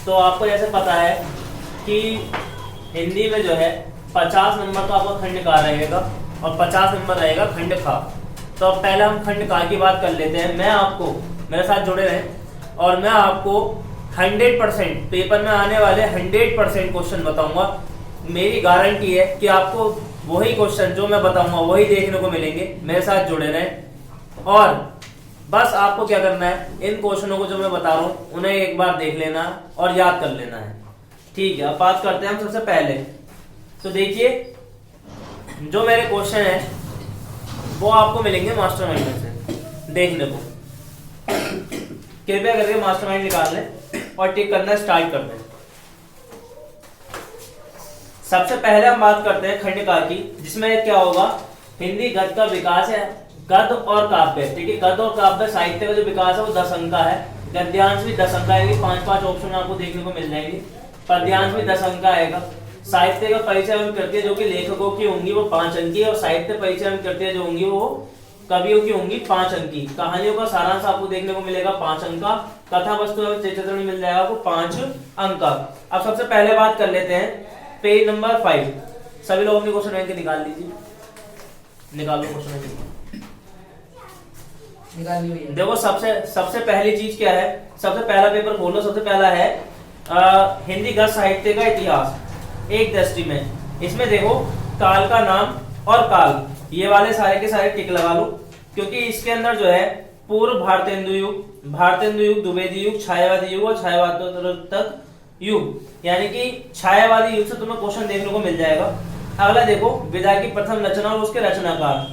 तो आपको जैसे पता है कि हिंदी में जो है 50 नंबर का आपका खंड का रहेगा और 50 नंबर रहेगा खंड खा। तो अब पहले हम खंड का की बात कर लेते हैं। मैं आपको, मेरे साथ जुड़े रहें और मैं आपको 100% पेपर में आने वाले 100% क्वेश्चन बताऊंगा। मेरी गारंटी है कि आपको वही क्वेश्चन जो मैं बताऊंगा वही देखने को मिलेंगे। मेरे साथ जुड़े रहें और बस आपको क्या करना है, इन क्वेश्चनों को जो मैं बता रहा हूँ उन्हें एक बार देख लेना और याद कर लेना है। ठीक है, अब बात करते हैं हम सबसे पहले। तो देखिए, जो मेरे क्वेश्चन है वो आपको मिलेंगे मास्टरमाइंड में से देखने को। कृपया करके मास्टरमाइंड निकाल लें और टिक करना स्टार्ट कर दें। सबसे पहले हम बात करते हैं खंडकार की, जिसमें क्या होगा, हिंदी गद्य का विकास है। गद्य और काव्य, ठीक है, गद्य और काव्य साहित्य का जो विकास है वो 10 अंक का है। गद्यांश भी 10 अंक का आएगी, 5-5 ऑप्शन आपको देखने को मिल जाएंगे। पद्यांश भी 10 अंक का आएगा। साहित्य का परिचय एवं कृतियां जो कि लेखकों की होंगी वो 5 अंक की, और साहित्य परिचय एवं कृतियां जो होंगी वो कवियों की होंगी 5 अंक की। कहानियों का सारांश आपको देखने को मिलेगा 5 अंक का। कथा वस्तु एवं चित्रण मिल जाएगा आपको 5 अंक का। अब सबसे पहले बात कर लेते हैं पेज नंबर 5। सभी लोग अपने क्वेश्चन बैंक निकाल लीजिए, निकाल लो क्वेश्चन बैंक। देखो सबसे पहली चीज क्या है, सबसे पहला पेपर खोलो। सबसे पहला है हिंदी गद्य साहित्य का इतिहास एक दृष्टि में। इसमें देखो काल का नाम और काल, ये वाले सारे के सारे टिक लगा लो, क्योंकि इसके अंदर जो है पूर्व भारतेंदु युग, भारतेंदु युग, द्विवेदी युग, छायावादी युग और छायावादोत्तर युग, यानी कि छायावादी युग से तुम्हें क्वेश्चन देखने को मिल जाएगा। अगला देखो विधा की प्रथम रचना और उसके रचनाकार,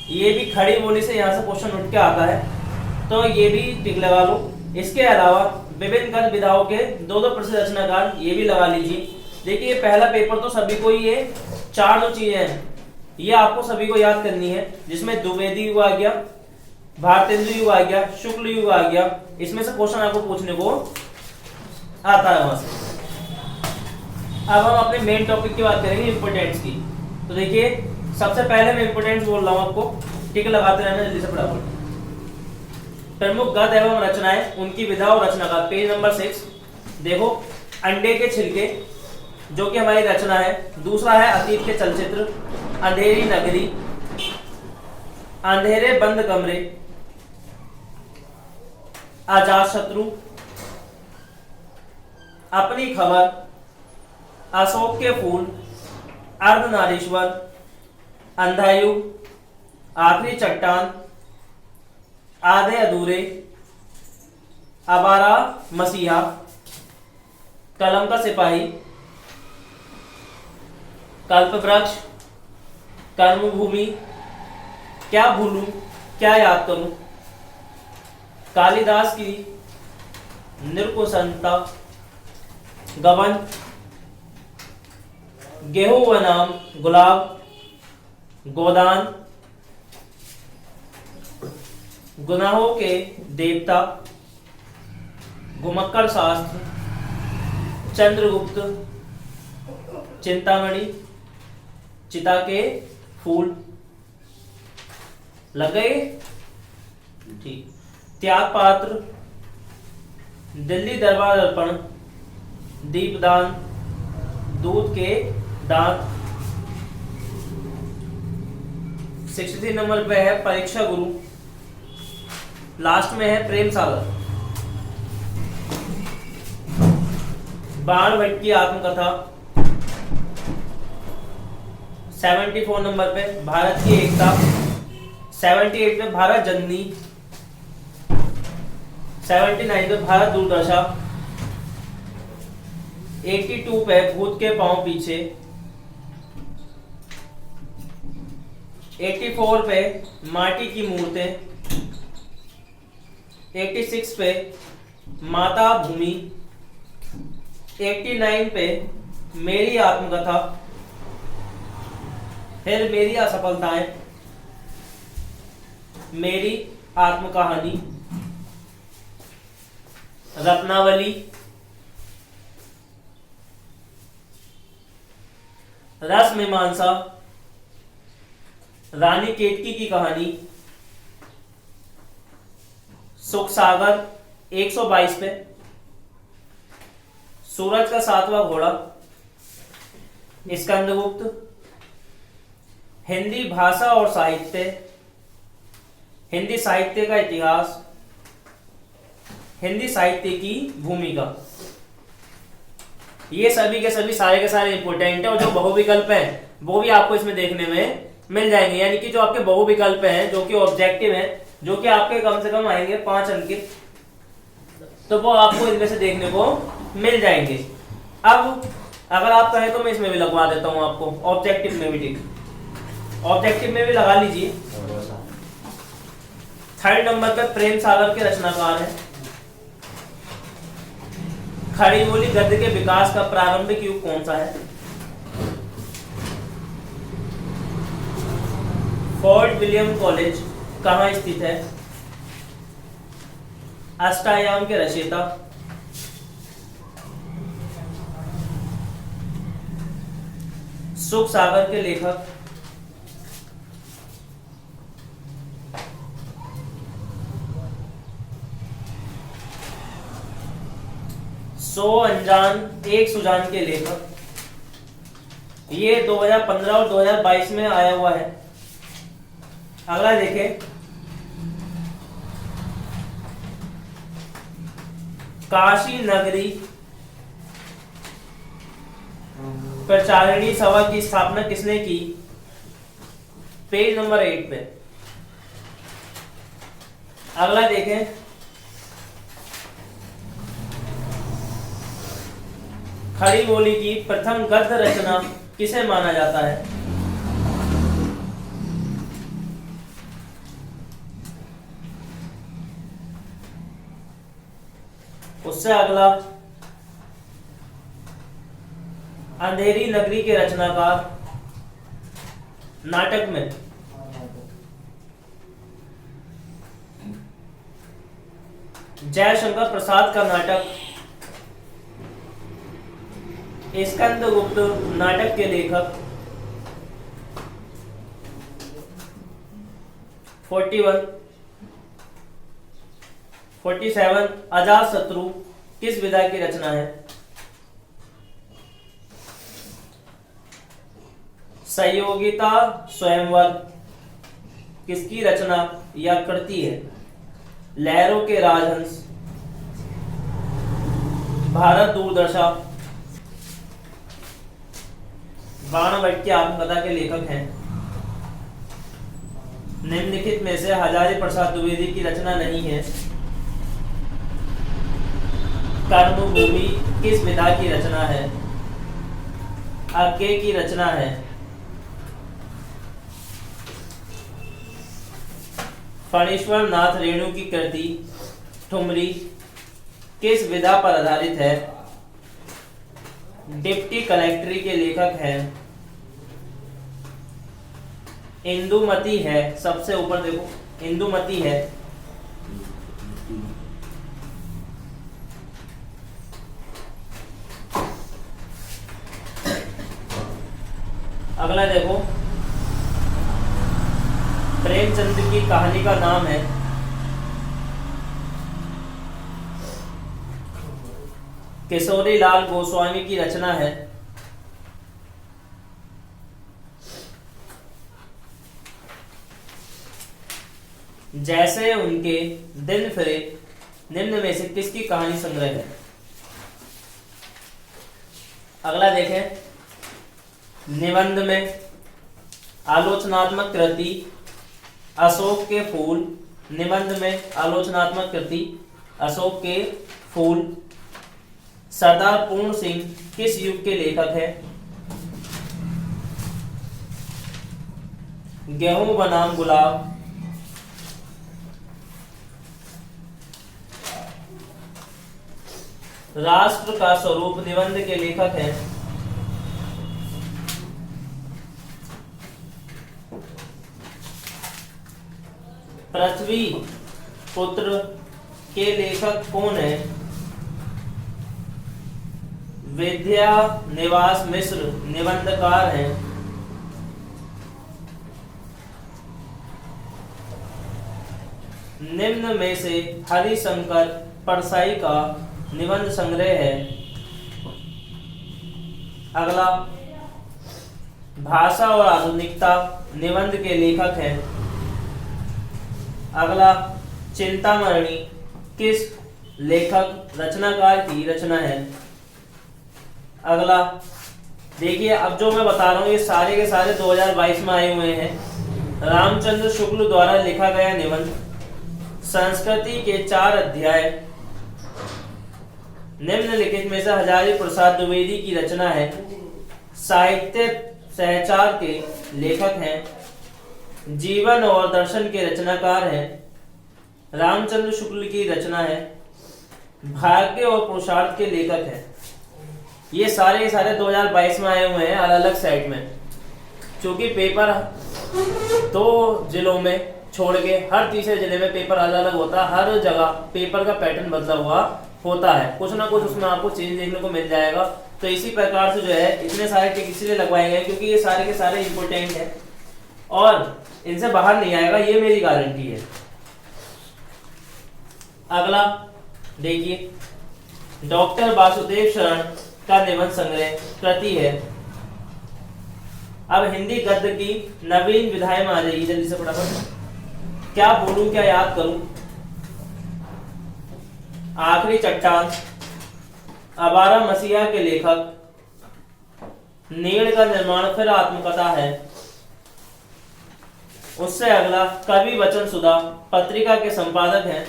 ये भी खड़ी बोली से यहाँ से क्वेश्चन उठ के आता है, तो ये भी टिक लगा लो। इसके अलावा विभिन्न गद्य विधाओं के 2 प्रसिद्ध रचनाकार, ये भी लगा लीजिए। देखिए पहला पेपर तो सभी को ये 4 जो चीजें हैं ये आपको सभी को याद करनी है, जिसमें द्विवेदी युग आ गया, भारतेंदु युग आ गया, शुक्ल युग आ गया। इसमें से क्वेश्चन आपको पूछने को आता है वहां से। अब हम अपने मेन टॉपिक की बात करेंगे, इंपोर्टेंस की। तो देखिए सबसे पहले मैं इंपोर्टेंस बोल रहा हूं आपको, टिक लगाते रहना जल्दी से फटाफट। प्रमुख गद्य एवं रचनाएं, उनकी विधा और रचनाकार, पेज नंबर 6। देखो अंडे के छिलके जो कि हमारी रचना है। दूसरा है अतीत के चलचित्र, अंधेरी नगरी, अंधेरे बंद कमरे, अजातशत्रु, अपनी खबर, अशोक के फूल, अर्धनारीश्वर, अंधायुग, आखिरी चट्टान, आधे अधूरे, अबारा मसीहा, कलम का सिपाही, कल्पवृक्ष, कर्मभूमि, क्या भूलूं क्या याद करूं, कालिदास की निर्कुशलता, गबन, गेहूं व नाम, गुलाब, गोदान, गुनाहों के देवता, घुमक्कड़ शास्त्र, चंद्रगुप्त, चिंतामणि, चिता के फूल। लग गए? ठीक। त्याग पात्र, दिल्ली दरबार दर्पण, दीपदान, दूध के दांत। 63 नंबर पे है परीक्षा गुरु। लास्ट में है प्रेम सागर, बाण भट्ट की आत्मकथा। 74 नंबर पे भारत की एकता। 78 पे भारत जननी। 79 पे भारत दुर्दशा। 82 पे भूत के पांव पीछे। 84 पे माटी की मूर्तें। 86 पे माता भूमि। 89 पे मेरी आत्मकथा, फिर मेरी असफलताएं, मेरी आत्मकहानी, रत्नावली, रस मीमांसा, रानी केतकी की कहानी, सुख सागर 122 पे, सूरज का सातवां घोड़ा, स्कंदगुप्त। हिंदी भाषा और साहित्य, हिंदी साहित्य का इतिहास, हिंदी साहित्य की भूमिका। ये सभी के सभी सारे के सारे इंपोर्टेंट है, और जो बहुविकल्प है वो भी आपको इसमें देखने में मिल जाएंगे। यानी कि जो आपके बहुविकल्प हैं, जो कि ऑब्जेक्टिव हैं, जो कि आपके कम से कम आएंगे 5 अंक के, तो वो आपको इनमें से देखने को मिल जाएंगे। अब अगर आप कहें तो मैं इसमें भी लगवा देता हूं आपको, ऑब्जेक्टिव में भी। ठीक, ऑब्जेक्टिव में भी लगा लीजिए। 3rd नंबर पर प्रेम सागर के रचनाकार हैं। खड़ी बोली गद्य के विकास का प्रारंभिक युग कौन सा है? फोर्ट विलियम कॉलेज कहाँ स्थित है? अष्टायाम के रचयिता। सुख सागर के लेखक। सौ अनजान एक सुजान के लेखक। ये 2015 और 2022 में आया हुआ है। अगला देखें, काशी नगरी प्रचारिणी सभा की स्थापना किसने की? पेज नंबर 8 पे। अगला देखें, खड़ी बोली की प्रथम गद्य रचना किसे माना जाता है? उससे अगला, अंधेरी नगरी के रचनाकार, नाटक में। जयशंकर प्रसाद का नाटक, स्कंदगुप्त नाटक के लेखक। 41 47 अजातशत्रु किस विधा की रचना है? संयोगिता स्वयंवर किसकी रचना या कृति है? लहरों के राजहंस, भारत दुर्दशा। बाणभट्ट आत्मकथा के लेखक हैं। निम्नलिखित में से हजारी प्रसाद द्विवेदी की रचना नहीं है। कर्मभूमि किस विधा की रचना है? अज्ञे की रचना है। फणीश्वर नाथ रेणु की कृति ठुमरी किस विधा पर आधारित है? डिप्टी कलेक्टरी के लेखक हैं। इंदुमती है, सबसे ऊपर देखो, इंदुमती है। अगला देखो, प्रेमचंद की कहानी का नाम है किशोरी लाल गोस्वामी की रचना है। जैसे उनके दिन फिरे निम्न में से किसकी कहानी संग्रह है? अगला देखें, निबंध में आलोचनात्मक कृति अशोक के फूल। निबंध में आलोचनात्मक कृति अशोक के फूल। सरदार पूर्ण सिंह किस युग के लेखक है? गेहूं बनाम गुलाब। राष्ट्र का स्वरूप निबंध के लेखक हैं पृथ्वी पुत्र के लेखक कौन है? विद्या निवास मिश्र निबंधकार हैं। निम्न में से हरिशंकर परसाई का निबंध संग्रह है अगला भाषा और आधुनिकता निबंध के लेखक हैं। अगला चिंतामणि किस लेखक रचनाकार की रचना है। अगला देखिए, अब जो मैं बता रहा हूँ ये सारे के सारे 2022 में आए हुए हैं। रामचंद्र शुक्ल द्वारा लिखा गया निबंध, संस्कृति के 4 अध्याय, निम्नलिखित में से हजारी प्रसाद द्विवेदी की रचना है। साहित्य सहचार के लेखक हैं। जीवन और दर्शन के रचनाकार हैं। रामचंद्र शुक्ल की रचना है। भाग्य और पुरुषार्थ के लेखक हैं। ये सारे के सारे 2022 में आए हुए हैं अलग अलग सेट में, क्योंकि पेपर 2 जिलों में छोड़ के हर तीसरे जिले में पेपर अलग अलग होता है। हर जगह पेपर का पैटर्न बदला हुआ होता है, कुछ ना कुछ उसमें आपको चेंज देखने को मिल जाएगा। तो इसी प्रकार से जो है इतने सारे टिक इसलिए लगवाए गए क्योंकि ये सारे के सारे इंपोर्टेंट है और इनसे बाहर नहीं आएगा, ये मेरी गारंटी है। अगला देखिए, डॉक्टर वासुदेव शरण का निबंध संग्रह कृति है। अब हिंदी गद्य की नवीन विधाएं में आ जाएगी, जल्दी से फटाफट। क्या बोलूं, क्या याद करूं। आखिरी चट्टान 12 मसीहा के लेखक। नीड़ का निर्माण फिर आत्मकथा है। उससे अगला कवि वचन सुधा पत्रिका के संपादक हैं।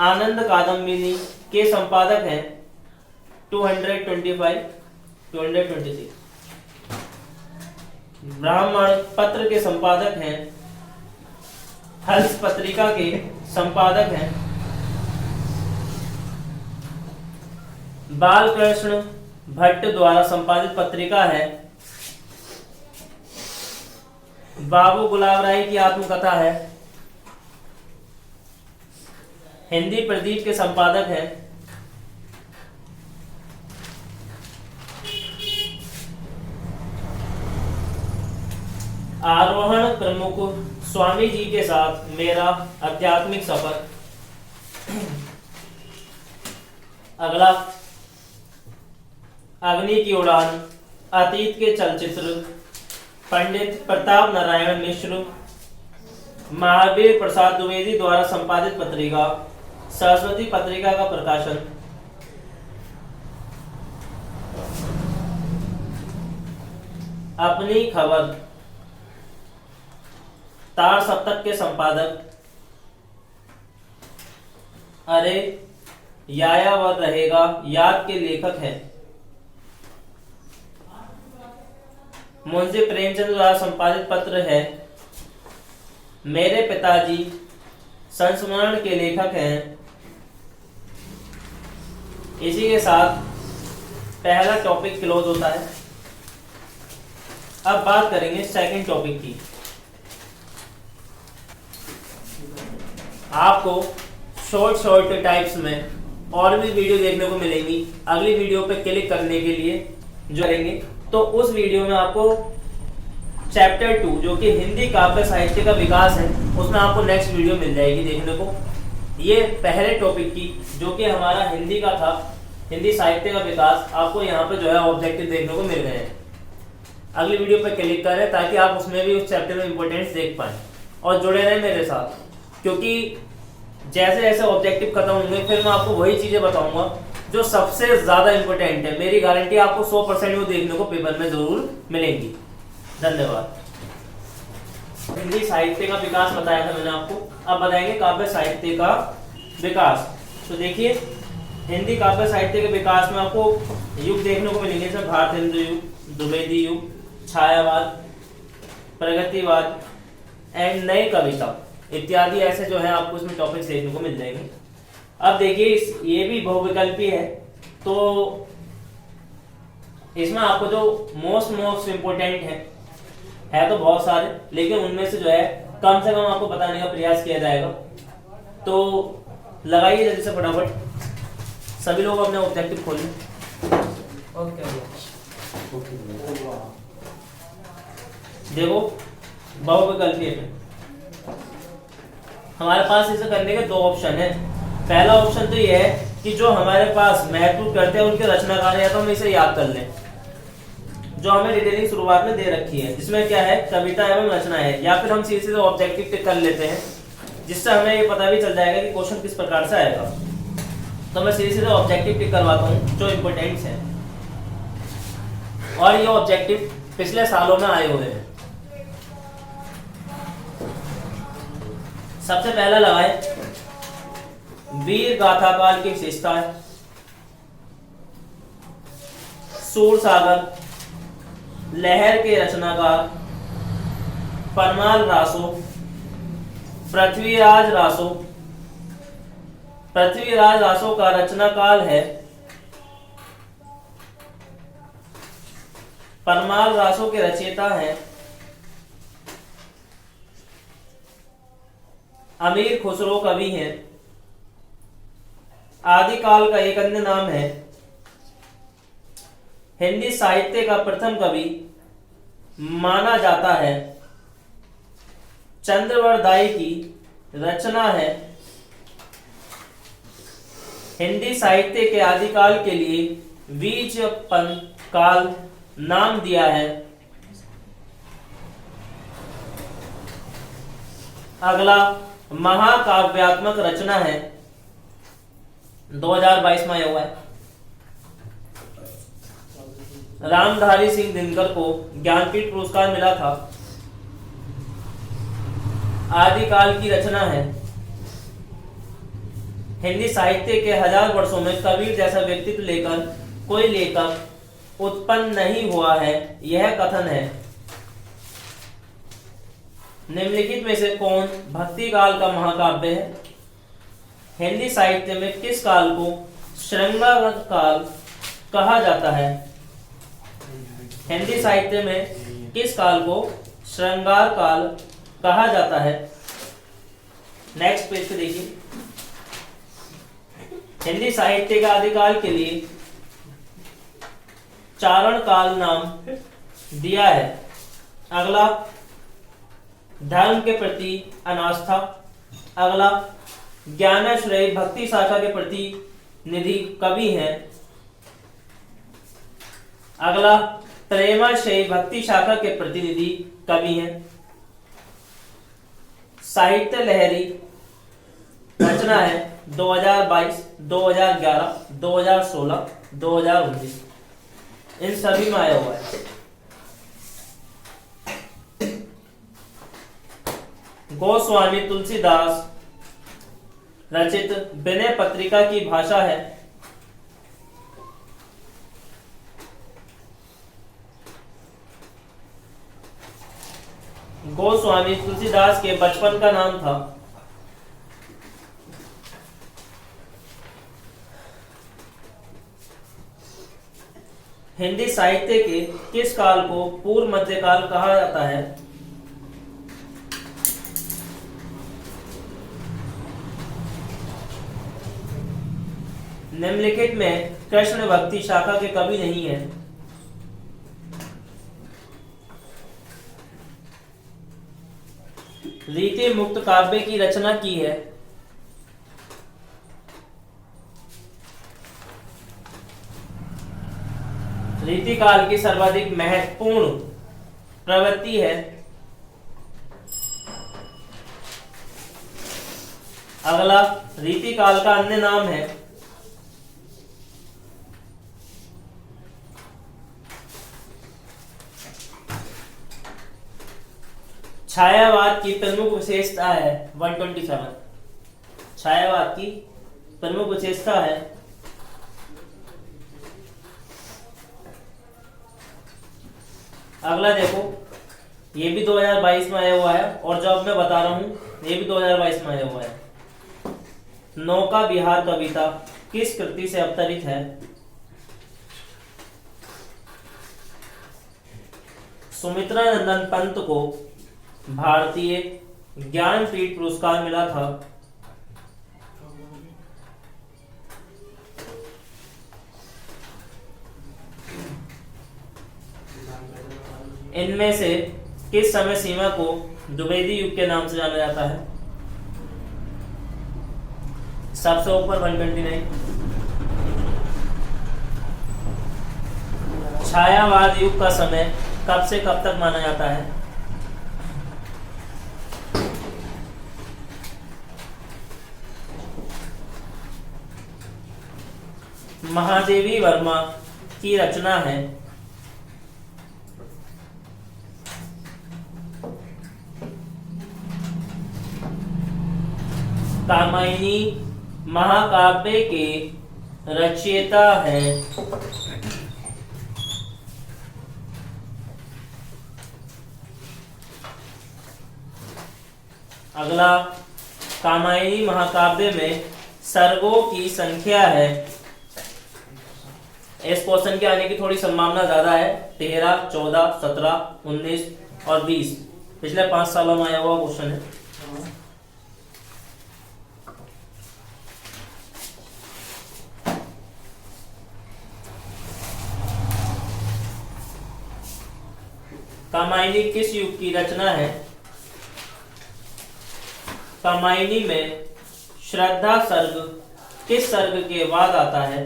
आनंद कादम्बिनी के संपादक हैं 226। ब्राह्मण पत्र के संपादक हैं। हल्स पत्रिका के संपादक हैं। बालकृष्ण भट्ट द्वारा संपादित पत्रिका है। बाबू गुलाब राय की आत्मकथा है। हिंदी प्रदीप के संपादक हैं। आरोहण प्रमुख स्वामी जी के साथ मेरा आध्यात्मिक सफर। अगला अग्नि की उड़ान, अतीत के चलचित्र, पंडित प्रताप नारायण मिश्र, महावीर प्रसाद द्विवेदी द्वारा संपादित पत्रिका, सरस्वती पत्रिका का प्रकाशन। अपनी खबर, तार सप्तक के संपादक। अरे यायावर रहेगा याद के लेखक हैं। मुंशी प्रेमचंद द्वारा संपादित पत्र है। मेरे पिताजी संस्मरण के लेखक हैं। इसी के साथ पहला टॉपिक क्लोज होता है। अब बात करेंगे सेकंड टॉपिक की। आपको शॉर्ट टाइप्स में और भी वीडियो देखने को मिलेंगी। अगली वीडियो पे क्लिक करने के लिए जो करेंगे तो उस वीडियो में आपको चैप्टर 2 जो कि हिंदी काव्य साहित्य का विकास है, उसमें आपको नेक्स्ट वीडियो मिल जाएगी देखने को। ये पहले टॉपिक की जो कि हमारा हिंदी का था, हिंदी साहित्य का विकास, आपको यहाँ पे जो है ऑब्जेक्टिव देखने को मिल गए हैं। अगली वीडियो पे क्लिक करें ताकि आप उसमें भी उस चैप्टर में इंपॉर्टेंस देख पाएं और जुड़े रहें मेरे साथ, क्योंकि जैसे जैसे ऑब्जेक्टिव खत्म होंगे फिर मैं आपको वही चीजें बताऊंगा जो सबसे ज्यादा इंपॉर्टेंट है। मेरी गारंटी आपको 100% वो देखने को पेपर में जरूर मिलेंगी। धन्यवाद। हिंदी साहित्य का विकास बताया था मैंने आपको, अब बताएंगे काव्य साहित्य का विकास। तो देखिए, हिंदी काव्य साहित्य के विकास में आपको युग देखने को मिलेंगे, जैसे भारतेंद्र युग, द्विवेदी युग, छायावाद, प्रगतिवाद एंड नई कविता इत्यादि ऐसे जो है आपको इसमें टॉपिक्स देखने को मिल जाएंगे। अब देखिए, ये भी बहुविकल्पी है, तो इसमें आपको जो मोस्ट इम्पोर्टेंट है तो बहुत सारे, लेकिन उनमें से जो है कम से कम आपको बताने का प्रयास किया जाएगा। तो लगाइए जल्दी से फटाफट। सभी लोग अपने ऑब्जेक्टिव खोलें। देखो, बहुविकल्पी है, हमारे पास इसे करने के 2 ऑप्शन है। पहला ऑप्शन तो ये है कि जो हमारे पास महत्व करते हैं उनके रचनाकार, या तो हम इसे याद कर लें, जो हमें डिटेलिंग शुरुआत में दे रखी है, जिसमें क्या है, कविता एवं रचना है, या फिर हम सीधे सीधे ऑब्जेक्टिव टिक कर लेते हैं, जिससे हमें ये पता भी चल जाएगा कि क्वेश्चन किस प्रकार से आएगा। तो मैं सीधे सीधे ऑब्जेक्टिव टिक करवाता हूँ जो इम्पोर्टेंट है, और ये ऑब्जेक्टिव पिछले सालों में आए हुए हैं। सबसे पहला लगाए वीर गाथा काल की विशेषता है, सूर सागर, लहर के रचनाकार, परमाल रासो, पृथ्वीराज रासो। पृथ्वीराज रासो का रचना काल है, परमाल रासो के रचयिता हैं अमीर खुसरो कवि हैं। आदिकाल का एक अन्य नाम है, हिंदी साहित्य का प्रथम कवि माना जाता है, चंद्रवरदाई की रचना है। हिंदी साहित्य के आदिकाल के लिए बीजपन काल नाम दिया है। अगला महाकाव्यात्मक रचना है, 2022 में आया हुआ है। रामधारी सिंह दिनकर को ज्ञानपीठ पुरस्कार मिला था। आदिकाल की रचना है। हिंदी साहित्य के 1000 वर्षों में कबीर जैसा व्यक्तित्व लेकर कोई लेखक उत्पन्न नहीं हुआ है, यह कथन है। निम्नलिखित में से कौन भक्ति काल का महाकाव्य है? हिंदी साहित्य में किस काल को श्रृंगार काल कहा जाता है? हिंदी साहित्य में किस काल को श्रृंगार काल कहा जाता है? नेक्स्ट पेज पे देखिए। हिंदी साहित्य के आदिकाल के लिए चारण काल नाम दिया है। अगला धर्म के प्रति अनास्था। अगला ज्ञानाश्रय भक्ति शाखा के प्रति निधि कवि हैं। अगला प्रेमाश्रय भक्ति शाखा के प्रतिनिधि कवि हैं। साहित्य लहरी रचना है 2022, 2011, 2016, 2019, इन सभी में आया हुआ है। गोस्वामी तुलसीदास रचित विनय पत्रिका की भाषा है गोस्वामी तुलसीदास के बचपन का नाम था हिंदी साहित्य के किस काल को पूर्व मध्यकाल कहा जाता है? निम्नलिखित में कृष्ण भक्ति शाखा के कवि नहीं है। रीति मुक्त काव्य की रचना की है रीति काल की सर्वाधिक महत्वपूर्ण प्रवृत्ति है। अगला रीति काल का अन्य नाम है छायावाद की प्रमुख विशेषता है 127। छायावाद की प्रमुख विशेषता है अगला देखो, ये भी 2022 में आया हुआ है, और जो अब मैं बता रहा हूं ये भी 2022 में आया हुआ है। नौका विहार कविता किस कृति से अवतरित है? सुमित्रा नंदन पंत को भारतीय ज्ञानपीठ पुरस्कार मिला था। इनमें से किस समय सीमा को द्विवेदी युग के नाम से जाना जाता है? सबसे ऊपर 129। छायावाद युग का समय कब से कब तक माना जाता है? महादेवी वर्मा की रचना है कामायनी महाकाव्य के रचयिता है अगला, कामायनी महाकाव्य में सर्गों की संख्या है, इस क्वेश्चन के आने की थोड़ी संभावना ज्यादा है, 13, 14, 17, 19 और 20। पिछले 5 सालों में आया हुआ क्वेश्चन है। कामायनी किस युग की रचना है? कामायनी में श्रद्धा सर्ग किस सर्ग के बाद आता है?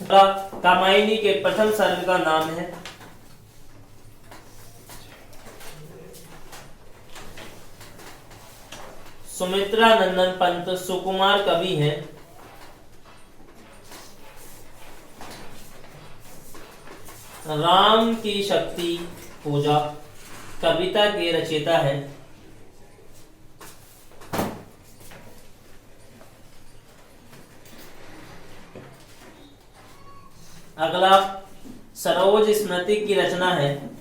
कामायनी के प्रथम सर्ग का नाम है? सुमित्रा नंदन पंत सुकुमार कवि हैं। राम की शक्ति पूजा कविता के रचयिता है। अगला, सरोज स्मृति की रचना है।